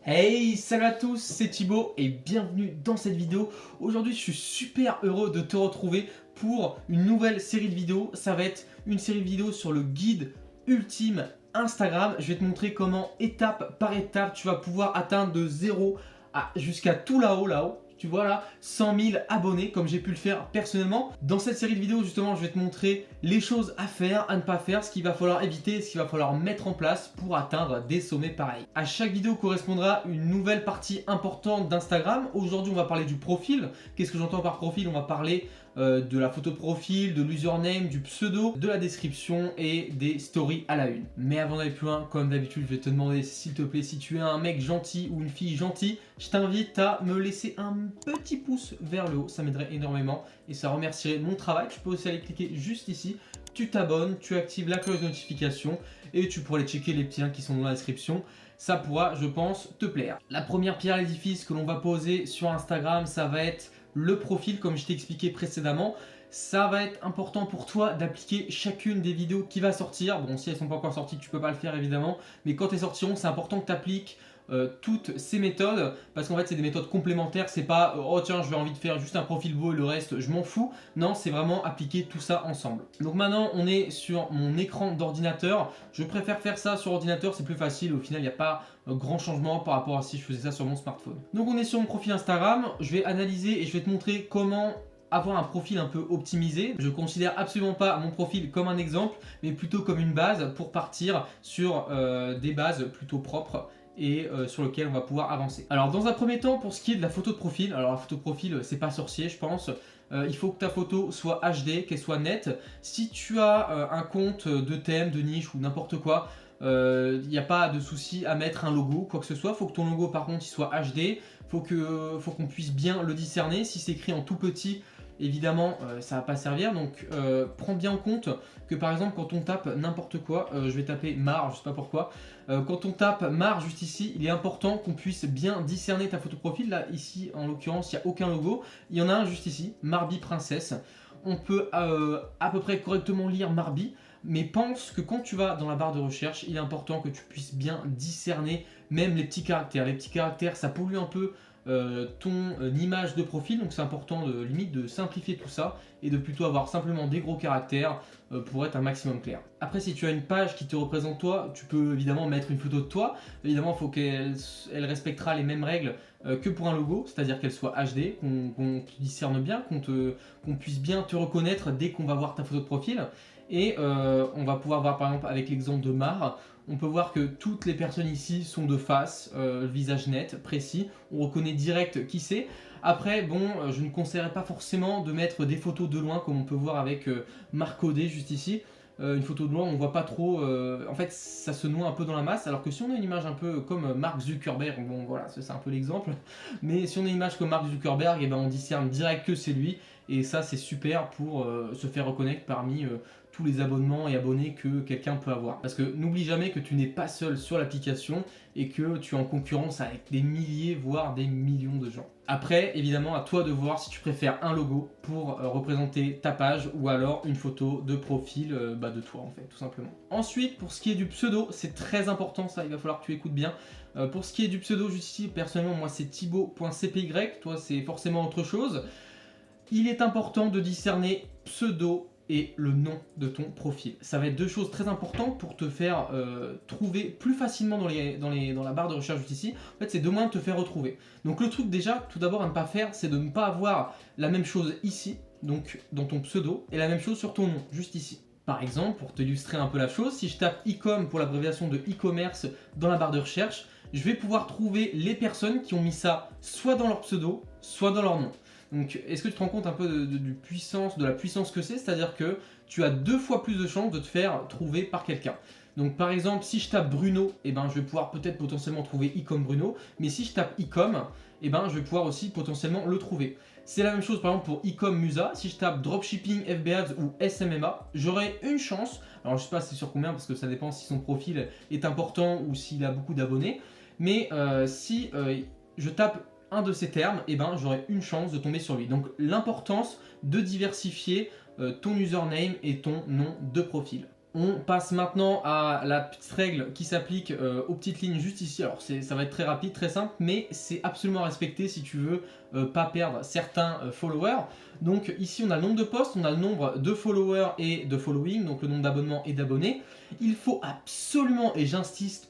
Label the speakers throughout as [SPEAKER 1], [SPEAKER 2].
[SPEAKER 1] Hey, salut à tous, c'est Thibaut et bienvenue dans cette vidéo. Aujourd'hui, je suis super heureux de te retrouver pour une nouvelle série de vidéos. Ça va être une série de vidéos sur le guide ultime Instagram. Je vais te montrer comment, étape par étape, tu vas pouvoir atteindre de 0 jusqu'à tout là-haut. Tu vois là, 100 000 abonnés comme j'ai pu le faire personnellement. Dans cette série de vidéos justement, je vais te montrer les choses à faire, à ne pas faire, ce qu'il va falloir éviter, ce qu'il va falloir mettre en place pour atteindre des sommets pareils. À chaque vidéo correspondra une nouvelle partie importante d'Instagram. Aujourd'hui, on va parler du profil. Qu'est-ce que j'entends par profil? On va parler de la photo de profil, de l'username, du pseudo, de la description et des stories à la une. Mais avant d'aller plus loin, comme d'habitude, je vais te demander s'il te plaît, si tu es un mec gentil ou une fille gentille, je t'invite à me laisser un petit pouce vers le haut, ça m'aiderait énormément et ça remercierait mon travail. Tu peux aussi aller cliquer juste ici, tu t'abonnes, tu actives la cloche de notification et tu pourras aller checker les petits liens qui sont dans la description. Ça pourra, je pense, te plaire. La première pierre à l'édifice que l'on va poser sur Instagram, ça va être le profil, comme je t'ai expliqué précédemment. Ça va être important pour toi d'appliquer chacune des vidéos qui va sortir. Bon, si elles ne sont pas encore sorties, tu ne peux pas le faire évidemment, mais quand elles sortiront, c'est important que tu appliques toutes ces méthodes, parce qu'en fait c'est des méthodes complémentaires. C'est pas oh tiens, je vais envie de faire juste un profil beau et le reste je m'en fous. Non, c'est vraiment appliquer tout ça ensemble. Donc maintenant on est sur mon écran d'ordinateur. Je préfère faire ça sur ordinateur, c'est plus facile. Au final il n'y a pas grand changement par rapport à si je faisais ça sur mon smartphone. Donc on est sur mon profil Instagram. Je vais analyser et je vais te montrer comment avoir un profil un peu optimisé. Je considère absolument pas mon profil comme un exemple, mais plutôt comme une base pour partir sur des bases plutôt propres et sur lequel on va pouvoir avancer. Alors dans un premier temps, pour ce qui est de la photo de profil, alors la photo de profil c'est pas sorcier je pense, il faut que ta photo soit HD, qu'elle soit nette. Si tu as un compte de thème, de niche ou n'importe quoi, il n'y a pas de souci à mettre un logo, quoi que ce soit. Il faut que ton logo par contre il soit HD, faut qu'on puisse bien le discerner. Si c'est écrit en tout petit, évidemment ça va pas servir. Donc prends bien en compte que par exemple quand on tape n'importe quoi, je vais taper Mar, je sais pas pourquoi, quand on tape Mar juste ici, il est important qu'on puisse bien discerner ta photo de profil. Là ici en l'occurrence il n'y a aucun logo, il y en a un juste ici, Marby Princesse. On peut à peu près correctement lire Marby, mais pense que quand tu vas dans la barre de recherche, il est important que tu puisses bien discerner même les petits caractères. Les petits caractères ça pollue un peu ton image de profil, donc c'est important de limite de simplifier tout ça et de plutôt avoir simplement des gros caractères pour être un maximum clair. Après si tu as une page qui te représente toi, tu peux évidemment mettre une photo de toi. Évidemment il faut qu'elle respectera les mêmes règles que pour un logo, c'est-à-dire qu'elle soit HD, qu'on discerne bien, qu'on puisse bien te reconnaître dès qu'on va voir ta photo de profil. Et on va pouvoir voir par exemple avec l'exemple de Mar, on peut voir que toutes les personnes ici sont de face, visage net, précis, on reconnaît direct qui c'est. Après, bon, je ne conseillerais pas forcément de mettre des photos de loin comme on peut voir avec Marc D juste ici. Une photo de loin, on voit pas trop, en fait ça se noie un peu dans la masse, alors que si on a une image un peu comme Mark Zuckerberg, bon voilà, c'est un peu l'exemple, mais si on a une image comme Mark Zuckerberg, et ben on discerne direct que c'est lui, et ça c'est super pour se faire reconnaître parmi tous les abonnements et abonnés que quelqu'un peut avoir. Parce que n'oublie jamais que tu n'es pas seul sur l'application et que tu es en concurrence avec des milliers voire des millions de gens. Après, évidemment, à toi de voir si tu préfères un logo pour représenter ta page ou alors une photo de profil de toi en fait, tout simplement. Ensuite, pour ce qui est du pseudo, c'est très important ça, il va falloir que tu écoutes bien. Pour ce qui est du pseudo, juste ici, personnellement, moi c'est thibaut.cpy, toi c'est forcément autre chose. Il est important de discerner pseudo et le nom de ton profil. Ça va être deux choses très importantes pour te faire trouver plus facilement dans la barre de recherche juste ici. En fait, c'est deux moyens de te faire retrouver. Donc le truc déjà, tout d'abord à ne pas faire, c'est de ne pas avoir la même chose ici, donc dans ton pseudo, et la même chose sur ton nom, juste ici. Par exemple, pour t'illustrer un peu la chose, si je tape e-com pour l'abréviation de e-commerce dans la barre de recherche, je vais pouvoir trouver les personnes qui ont mis ça soit dans leur pseudo, soit dans leur nom. Donc est-ce que tu te rends compte un peu de la puissance que c'est? C'est-à-dire que tu as 2 fois plus de chances de te faire trouver par quelqu'un. Donc par exemple, si je tape Bruno, eh ben, je vais pouvoir peut-être potentiellement trouver Ecom Bruno, mais si je tape Ecom, eh ben, je vais pouvoir aussi potentiellement le trouver. C'est la même chose par exemple pour Ecom Musa, si je tape Dropshipping FBAds ou SMMA, j'aurai une chance, alors je sais pas c'est sur combien parce que ça dépend si son profil est important ou s'il a beaucoup d'abonnés, mais si je tape un de ces termes, et ben j'aurai une chance de tomber sur lui. Donc l'importance de diversifier ton username et ton nom de profil. On passe maintenant à la petite règle qui s'applique aux petites lignes juste ici. Alors ça va être très rapide, très simple, mais c'est absolument respecté si tu veux pas perdre certains followers. Donc ici on a le nombre de posts, on a le nombre de followers et de following, donc le nombre d'abonnements et d'abonnés. Il faut absolument, et j'insiste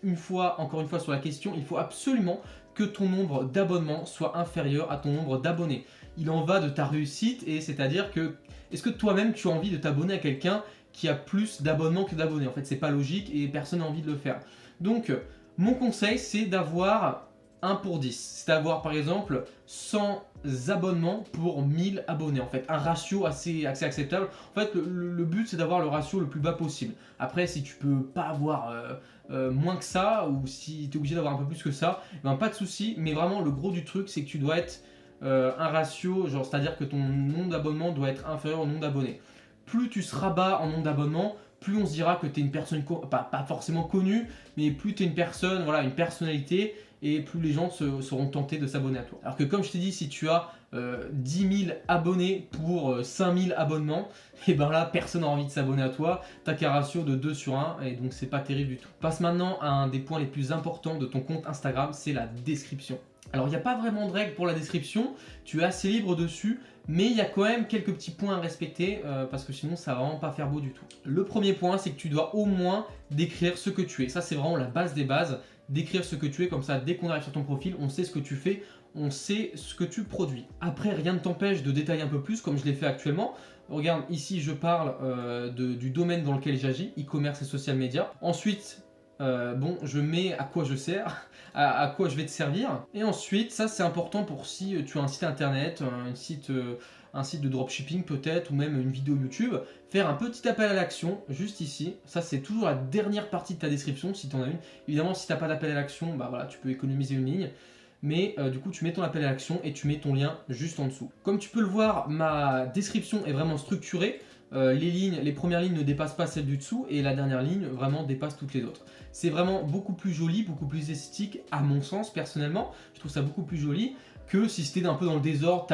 [SPEAKER 1] encore une fois sur la question, il faut absolument que ton nombre d'abonnements soit inférieur à ton nombre d'abonnés. Il en va de ta réussite, et c'est-à-dire que est-ce que toi-même tu as envie de t'abonner à quelqu'un qui a plus d'abonnements que d'abonnés? En fait, c'est pas logique et personne n'a envie de le faire. Donc, mon conseil, c'est d'avoir 1 pour 10. C'est d'avoir, par exemple, 100 abonnements pour 1000 abonnés. En fait, un ratio assez acceptable. En fait, le but, c'est d'avoir le ratio le plus bas possible. Après, si tu peux pas avoir moins que ça, ou si tu es obligé d'avoir un peu plus que ça, ben, pas de souci. Mais vraiment, le gros du truc, c'est que tu dois être un ratio, genre, c'est-à-dire que ton nombre d'abonnements doit être inférieur au nombre d'abonnés. Plus tu seras bas en nombre d'abonnements, plus on se dira que tu es une personne, pas forcément connue, mais plus tu es une personne, voilà, une personnalité, et plus les gens seront tentés de s'abonner à toi. Alors que comme je t'ai dit, si tu as 10 000 abonnés pour 5 000 abonnements, et ben là, personne n'a envie de s'abonner à toi, t'as qu'un ratio de 2 sur 1, et donc c'est pas terrible du tout. Passe maintenant à un des points les plus importants de ton compte Instagram, c'est la description. Alors il n'y a pas vraiment de règle pour la description, tu es assez libre dessus, mais il y a quand même quelques petits points à respecter parce que sinon ça va vraiment pas faire beau du tout. Le premier point, c'est que tu dois au moins décrire ce que tu es. Ça c'est vraiment la base des bases, décrire ce que tu es, comme ça dès qu'on arrive sur ton profil, on sait ce que tu fais, on sait ce que tu produis. Après, rien ne t'empêche de détailler un peu plus comme je l'ai fait actuellement. Regarde, ici je parle du domaine dans lequel j'agis, e-commerce et social media. Ensuite, bon, je mets à quoi je sers, à quoi je vais te servir. Et ensuite, ça c'est important pour si tu as un site internet, un site de dropshipping peut-être, ou même une vidéo YouTube, faire un petit appel à l'action juste ici. Ça c'est toujours la dernière partie de ta description si tu en as une. Évidemment, si tu n'as pas d'appel à l'action, bah voilà, tu peux économiser une ligne. Mais du coup, tu mets ton appel à l'action et tu mets ton lien juste en dessous. Comme tu peux le voir, ma description est vraiment structurée. Les premières lignes ne dépassent pas celles du dessous et la dernière ligne vraiment dépasse toutes les autres. C'est vraiment beaucoup plus joli, beaucoup plus esthétique à mon sens personnellement. Je trouve ça beaucoup plus joli que si c'était un peu dans le désordre.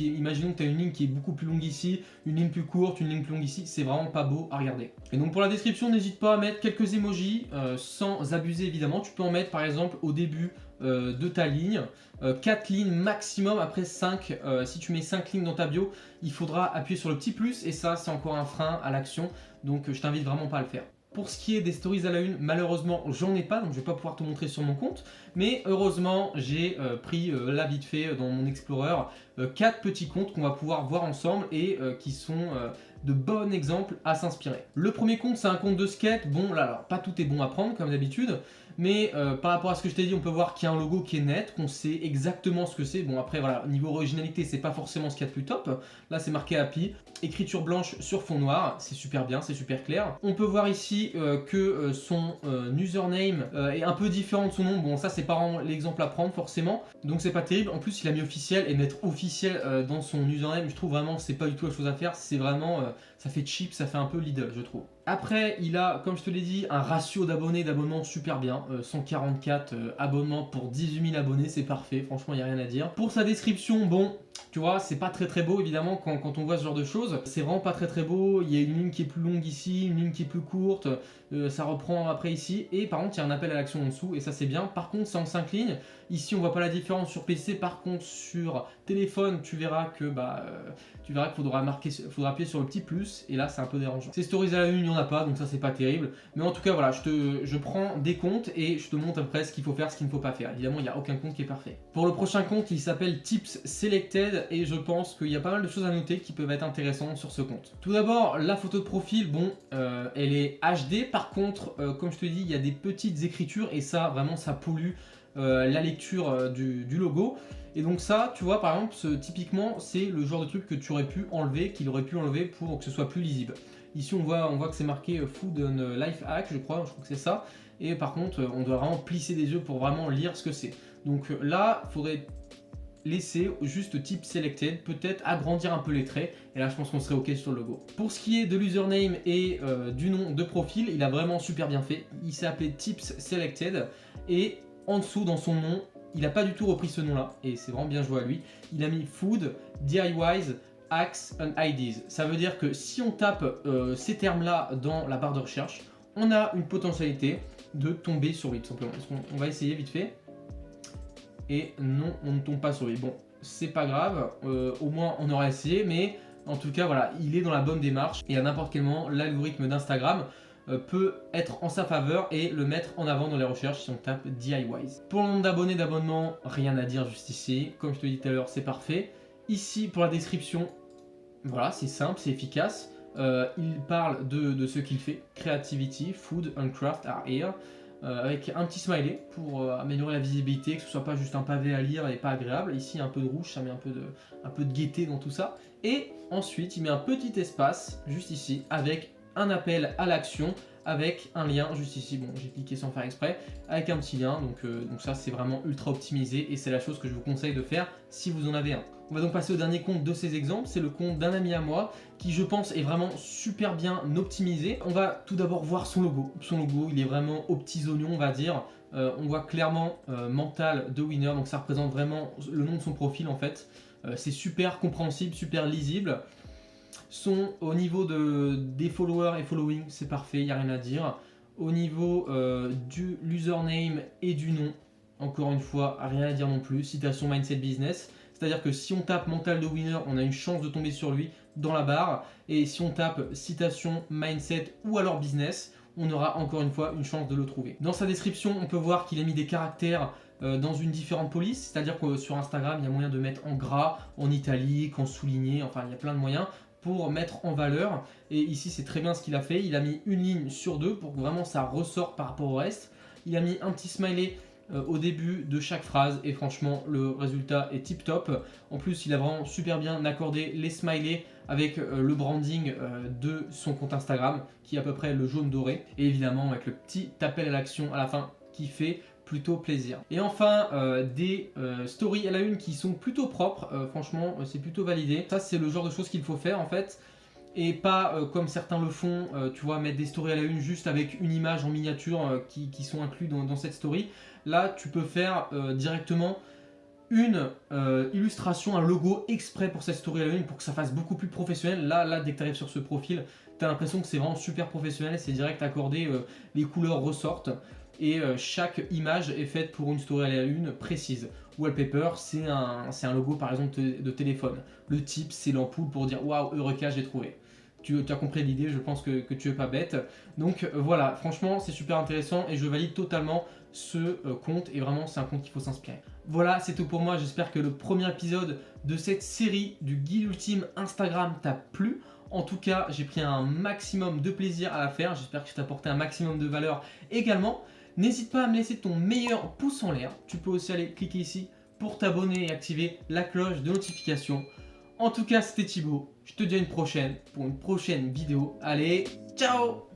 [SPEAKER 1] Imaginons que tu as une ligne qui est beaucoup plus longue ici, une ligne plus courte, une ligne plus longue ici. C'est vraiment pas beau à regarder. Et donc pour la description, n'hésite pas à mettre quelques emojis sans abuser évidemment. Tu peux en mettre par exemple au début de ta ligne, 4 lignes maximum, après 5, si tu mets 5 lignes dans ta bio, il faudra appuyer sur le petit plus et ça c'est encore un frein à l'action, donc je t'invite vraiment pas à le faire. Pour ce qui est des stories à la une, malheureusement j'en ai pas, donc je vais pas pouvoir te montrer sur mon compte, mais heureusement j'ai pris là vite fait dans mon Explorer 4 petits comptes qu'on va pouvoir voir ensemble et qui sont de bons exemples à s'inspirer. Le premier compte c'est un compte de skate, bon là alors pas tout est bon à prendre comme d'habitude, mais par rapport à ce que je t'ai dit, on peut voir qu'il y a un logo qui est net, qu'on sait exactement ce que c'est. Bon après voilà, niveau originalité, c'est pas forcément ce qu'il y a de plus top. Là c'est marqué Happy, écriture blanche sur fond noir, c'est super bien, c'est super clair. On peut voir ici que son username est un peu différent de son nom. Bon ça c'est pas vraiment l'exemple à prendre forcément, donc c'est pas terrible. En plus il a mis officiel et mettre officiel dans son username, je trouve vraiment c'est pas du tout la chose à faire. C'est vraiment, ça fait cheap, ça fait un peu Lidl je trouve. Après, il a, comme je te l'ai dit, un ratio d'abonnements super bien. 144 abonnements pour 18 000 abonnés, c'est parfait. Franchement, il n'y a rien à dire. Pour sa description, bon, tu vois, c'est pas très beau évidemment quand on voit ce genre de choses. C'est vraiment pas très beau. Il y a une ligne qui est plus longue ici, une ligne qui est plus courte. Ça reprend après ici. Et par contre, il y a un appel à l'action en dessous et ça c'est bien. Par contre, c'est en 5 lignes. Ici, on voit pas la différence sur PC. Par contre, sur téléphone, tu verras que qu'il faudra appuyer sur le petit plus et là c'est un peu dérangeant. Ces stories à la une, il n'y en a pas, donc ça c'est pas terrible. Mais en tout cas voilà, je prends des comptes et je te montre après ce qu'il faut faire, ce qu'il ne faut pas faire. Évidemment, il n'y a aucun compte qui est parfait. Pour le prochain compte, il s'appelle Tips Selected et je pense qu'il y a pas mal de choses à noter qui peuvent être intéressantes sur ce compte. Tout d'abord, la photo de profil, bon, elle est HD. Par contre, comme je te dis, il y a des petites écritures et ça vraiment ça pollue la lecture du logo. Et donc ça, tu vois, par exemple, typiquement, c'est le genre de truc que tu aurais pu enlever, qu'il aurait pu enlever pour que ce soit plus lisible. Ici, on voit que c'est marqué Food and Life Hack, je crois que c'est ça. Et par contre, on doit vraiment plisser des yeux pour vraiment lire ce que c'est. Donc là, il faudrait laisser juste type selected, peut-être agrandir un peu les traits. Et là, je pense qu'on serait OK sur le logo. Pour ce qui est de l'username et du nom de profil, il a vraiment super bien fait. Il s'est appelé Tips Selected et en dessous, dans son nom, il n'a pas du tout repris ce nom-là, et c'est vraiment bien joué à lui. Il a mis Food, DIYs, Hacks and IDs. Ça veut dire que si on tape ces termes-là dans la barre de recherche, on a une potentialité de tomber sur lui, tout simplement. On va essayer vite fait. Et non, on ne tombe pas sur lui. Bon, c'est pas grave, au moins on aura essayé, mais en tout cas, voilà, il est dans la bonne démarche. Et à n'importe quel moment, l'algorithme d'Instagram peut être en sa faveur et le mettre en avant dans les recherches si on tape DIYs. Pour le nombre d'abonnés, d'abonnements, rien à dire juste ici. Comme je te l'ai dit tout à l'heure, c'est parfait. Ici, pour la description, voilà, c'est simple, c'est efficace. Il parle de ce qu'il fait. Creativity, food and craft are here. Avec un petit smiley pour améliorer la visibilité, que ce soit pas juste un pavé à lire et pas agréable. Ici, un peu de rouge, ça met un peu de gaieté dans tout ça. Et ensuite, il met un petit espace, juste ici, avec un appel à l'action, avec un lien juste ici. Bon, j'ai cliqué sans faire exprès, avec un petit lien. Donc ça, c'est vraiment ultra optimisé et c'est la chose que je vous conseille de faire si vous en avez un. On va donc passer au dernier compte de ces exemples, c'est le compte d'un ami à moi qui je pense est vraiment super bien optimisé. On va tout d'abord voir son logo. Son logo, il est vraiment aux petits oignons, on va dire. On voit clairement mental de winner, donc ça représente vraiment le nom de son profil en fait. C'est super compréhensible, super lisible. Au niveau des followers et following, c'est parfait, il n'y a rien à dire. Au niveau du username et du nom, encore une fois, rien à dire non plus. Citation Mindset Business. C'est-à-dire que si on tape mental de winner, on a une chance de tomber sur lui dans la barre. Et si on tape citation, mindset ou alors business, on aura encore une fois une chance de le trouver. Dans sa description, on peut voir qu'il a mis des caractères dans une différente police. C'est-à-dire que sur Instagram, il y a moyen de mettre en gras, en italique, en souligné. Enfin, il y a plein de moyens pour mettre en valeur. Et ici, c'est très bien ce qu'il a fait. Il a mis une ligne sur deux pour que vraiment ça ressorte par rapport au reste. Il a mis un petit smiley au début de chaque phrase et franchement le résultat est tip top. En plus il a vraiment super bien accordé les smileys avec le branding de son compte Instagram qui est à peu près le jaune doré et évidemment avec le petit appel à l'action à la fin qui fait plutôt plaisir. Et enfin des stories à la une qui sont plutôt propres, franchement c'est plutôt validé. Ça c'est le genre de choses qu'il faut faire en fait. Et pas comme certains le font, tu vois, mettre des stories à la une juste avec une image en miniature qui sont inclus dans cette story. Là, tu peux faire directement une illustration, un logo exprès pour cette story à la une pour que ça fasse beaucoup plus professionnel. Là dès que tu arrives sur ce profil, tu as l'impression que c'est vraiment super professionnel, c'est direct accordé, les couleurs ressortent. Et chaque image est faite pour une story à la une précise. Wallpaper, c'est un logo par exemple de téléphone. Le type, c'est l'ampoule pour dire waouh, Eureka, j'ai trouvé. Tu as compris l'idée, je pense que tu es pas bête. Donc voilà, franchement, c'est super intéressant et je valide totalement ce compte. Et vraiment, c'est un compte qu'il faut s'inspirer. Voilà, c'est tout pour moi. J'espère que le premier épisode de cette série du guide ultime Instagram t'a plu. En tout cas, j'ai pris un maximum de plaisir à la faire. J'espère que je t'ai apporté un maximum de valeur également. N'hésite pas à me laisser ton meilleur pouce en l'air. Tu peux aussi aller cliquer ici pour t'abonner et activer la cloche de notification. En tout cas, c'était Thibaut. Je te dis à une prochaine pour une prochaine vidéo. Allez, ciao!